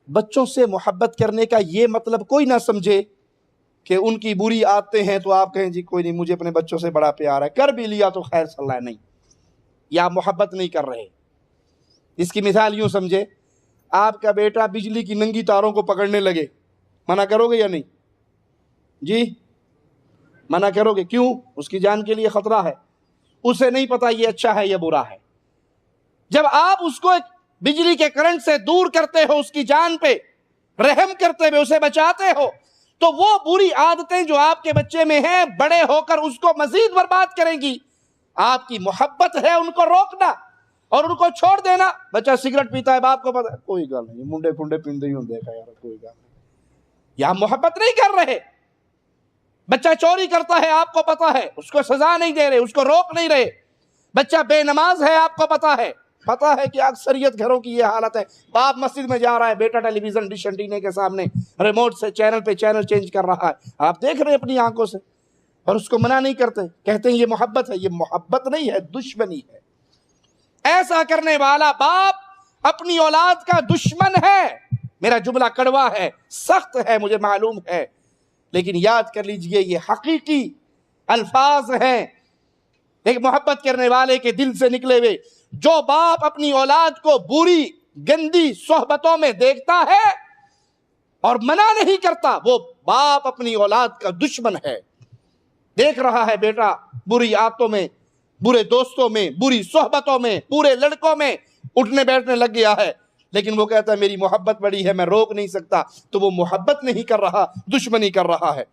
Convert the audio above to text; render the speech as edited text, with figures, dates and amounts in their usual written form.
बच्चों से मोहब्बत करने का ये मतलब कोई ना समझे कि उनकी बुरी आदतें हैं तो आप कहें जी कोई नहीं, मुझे अपने बच्चों से बड़ा प्यार है, कर भी लिया तो खैर सल्ला नहीं, या मोहब्बत नहीं कर रहे। इसकी मिसाल यूं समझे, आपका बेटा बिजली की नंगी तारों को पकड़ने लगे, मना करोगे या नहीं? जी मना करोगे, क्यों? उसकी जान के लिए खतरा है, उसे नहीं पता ये अच्छा है या बुरा है। जब आप उसको बिजली के करंट से दूर करते हो, उसकी जान पे रहम करते हुए उसे बचाते हो, तो वो बुरी आदतें जो आपके बच्चे में हैं बड़े होकर उसको मजीद बर्बाद करेंगी। आपकी मोहब्बत है उनको रोकना और उनको छोड़ देना। बच्चा सिगरेट पीता है, बाप को पता है, कोई गल नहीं, मुंडे फुंडे पींदे ही होंगे यार, कोई गल नहीं। यहां मोहब्बत नहीं कर रहे। बच्चा चोरी करता है, आपको पता है, उसको सजा नहीं दे रहे, उसको रोक नहीं रहे। बच्चा बेनमाज है, आपको पता है कि अक्सरियत घरों की ये हालत है। बाप मस्जिद में जा रहा है, बेटा टेलीविजन डिश एंटीना के सामने रिमोट से चैनल पे चैनल चेंज कर रहा है, आप देख रहे हैं अपनी आंखों से, और उसको मना नहीं करते, कहते हैं ये मोहब्बत है। ये मोहब्बत नहीं है, दुश्मनी है। ऐसा करने वाला बाप अपनी औलाद का दुश्मन है। मेरा जुमला कड़वा है, सख्त है, मुझे मालूम है, लेकिन याद कर लीजिए ये हकीकी अल्फाज हैं एक मोहब्बत करने वाले के दिल से निकले हुए। जो बाप अपनी औलाद को बुरी गंदी सोहबतों में देखता है और मना नहीं करता, वो बाप अपनी औलाद का दुश्मन है। देख रहा है बेटा बुरी आदतों में, बुरे दोस्तों में, बुरी सोहबतों में, बुरे लड़कों में उठने बैठने लग गया है, लेकिन वो कहता है मेरी मोहब्बत बड़ी है, मैं रोक नहीं सकता, तो वो मोहब्बत नहीं कर रहा, दुश्मनी कर रहा है।